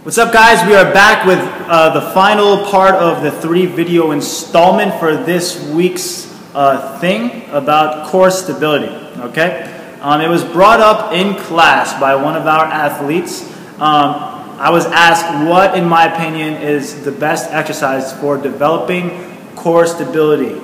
What's up, guys? We are back with the final part of the 3-video installment for this week's thing about core stability, okay? It was brought up in class by one of our athletes. I was asked what, in my opinion, is the best exercise for developing core stability,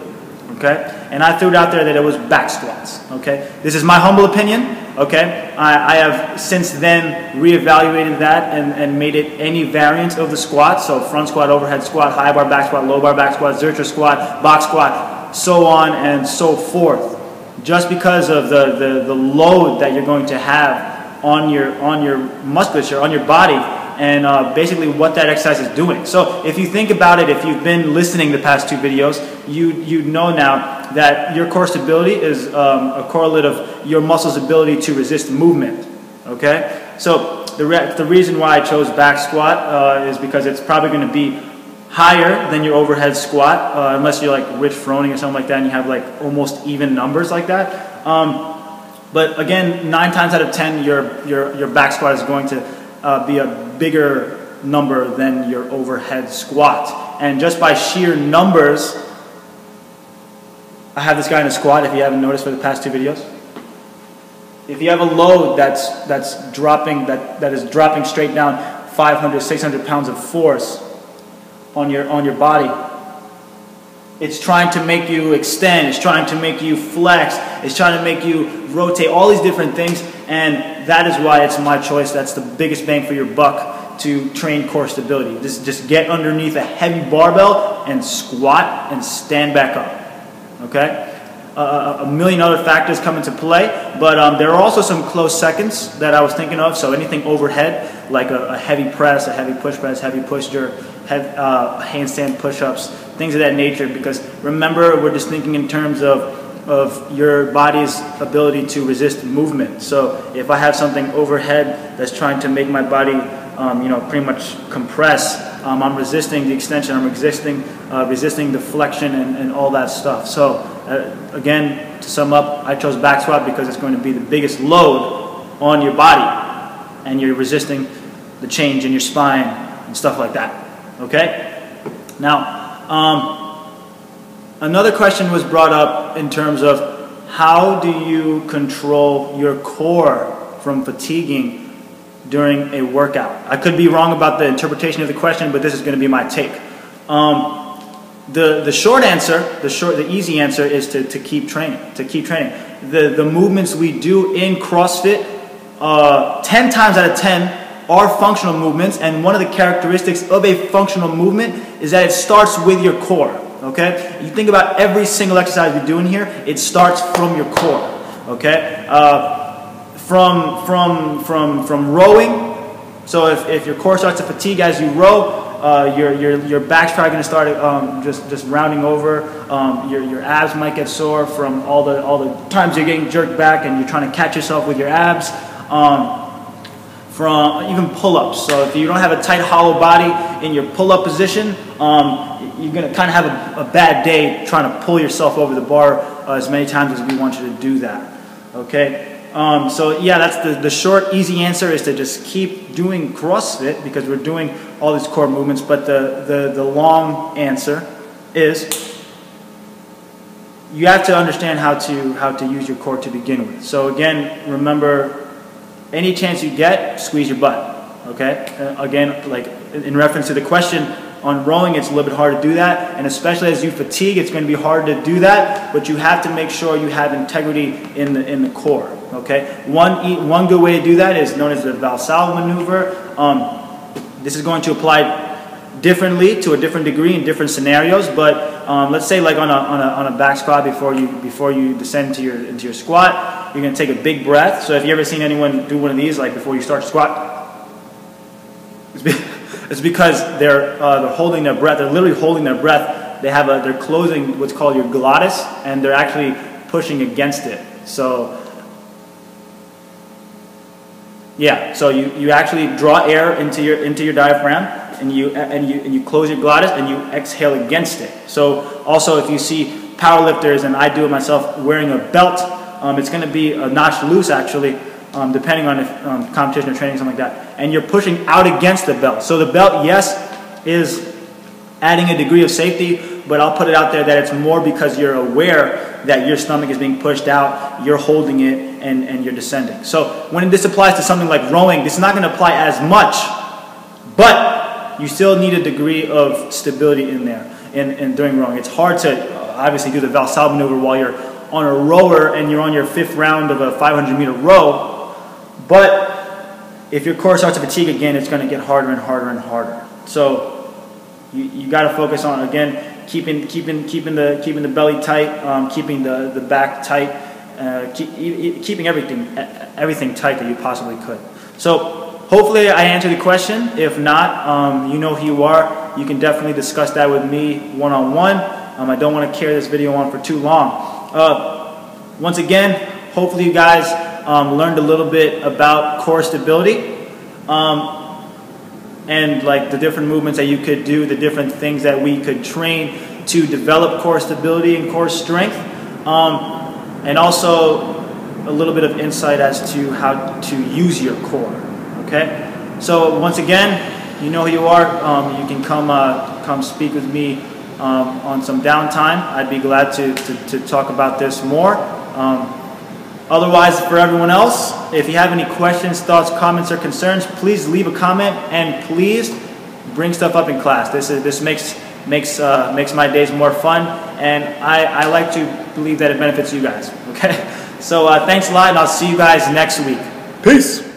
okay? And I threw it out there that it was back squats, okay? This is my humble opinion, okay? I have since then reevaluated that and made it any variant of the squat, so front squat, overhead squat, high bar back squat, low bar back squat, Zercher squat, box squat, so on and so forth. Just because of the load that you're going to have on your musculature, on your body, and basically what that exercise is doing. So if you think about it, if you've been listening the past 2 videos, you know now that your core stability is a correlate of your muscle's ability to resist movement, okay? So the reason why I chose back squat is because it's probably going to be higher than your overhead squat, unless you're like Rich Froning or something like that and you have like almost even numbers like that. But again, 9 times out of 10, your back squat is going to be a bigger number than your overhead squat. And just by sheer numbers, I have this guy in a squat, if you haven't noticed for the past 2 videos. If you have a load that's dropping, that is dropping straight down 500, 600 pounds of force on your body, it's trying to make you extend, it's trying to make you flex, it's trying to make you rotate, all these different things, and that is why it's my choice. That's the biggest bang for your buck to train core stability. Just get underneath a heavy barbell and squat and stand back up, okay? A million other factors come into play, but there are also some close seconds that I was thinking of. So anything overhead, like a heavy press, a heavy push press, heavy push jerk, handstand push-ups, things of that nature, because remember, we're just thinking in terms of your body's ability to resist movement. So if I have something overhead that's trying to make my body pretty much compress, I'm resisting the extension, I'm resisting the flexion and all that stuff. So again, to sum up, I chose back squat because it's going to be the biggest load on your body and you're resisting the change in your spine and stuff like that, okay? Now, another question was brought up in terms of how do you control your core from fatiguing during a workout? I could be wrong about the interpretation of the question, but this is going to be my take. The short answer, the easy answer is to keep training, The movements we do in CrossFit, 10 times out of 10 are functional movements, and one of the characteristics of a functional movement is that it starts with your core, okay? You think about every single exercise we do in here, it starts from your core, okay? From rowing, so if your core starts to fatigue as you row, your back's probably going to start just rounding over. Your abs might get sore from all the times you're getting jerked back and you're trying to catch yourself with your abs. From even pull-ups. So if you don't have a tight, hollow body in your pull-up position, you're going to kind of have a bad day trying to pull yourself over the bar as many times as we want you to do that. Okay. So yeah, that's the short, easy answer is to just keep doing CrossFit because we're doing all these core movements. But the long answer is you have to understand how to use your core to begin with. So again, remember, any chance you get, squeeze your butt. Okay. Again, like in reference to the question on rowing, it's a little bit hard to do that, and especially as you fatigue, it's going to be hard to do that. But you have to make sure you have integrity in the core. Okay, one good way to do that is known as the Valsalva maneuver. This is going to apply differently to a different degree in different scenarios. But let's say like on a back squat before you descend into your squat, you're going to take a big breath. So if you ever seen anyone do one of these, like before you start to squat, it's because they're holding their breath. They're literally holding their breath. They're closing what's called your glottis, and they're actually pushing against it. So yeah, so you actually draw air into your diaphragm, and you close your glottis and you exhale against it. So also, if you see powerlifters, and I do it myself, wearing a belt, it's going to be a notch loose actually, depending on if competition or training, something like that, and you're pushing out against the belt. So the belt, yes, is adding a degree of safety, but I'll put it out there that it's more because you're aware that your stomach is being pushed out, you're holding it, and you're descending. So when this applies to something like rowing, this is not going to apply as much, but you still need a degree of stability in there and during rowing. It's hard to obviously do the Valsalva maneuver while you're on a rower and you're on your 5th round of a 500-meter row, but if your core starts to fatigue again, it's going to get harder and harder and harder. So you got to focus on, again, keeping the belly tight, keeping the back tight, keeping everything tight that you possibly could. So hopefully I answered the question. If not, you know who you are. You can definitely discuss that with me one-on-one. I don't want to carry this video on for too long. Once again, hopefully you guys learned a little bit about core stability and like the different movements that you could do, the different things that we could train to develop core stability and core strength, and also a little bit of insight as to how to use your core. Okay, so once again, you know who you are. You can come speak with me on some downtime. I'd be glad to talk about this more. Otherwise, for everyone else, if you have any questions, thoughts, comments, or concerns, please leave a comment and please bring stuff up in class. This makes my days more fun, and I like to believe that it benefits you guys. Okay, so thanks a lot, and I'll see you guys next week. Peace.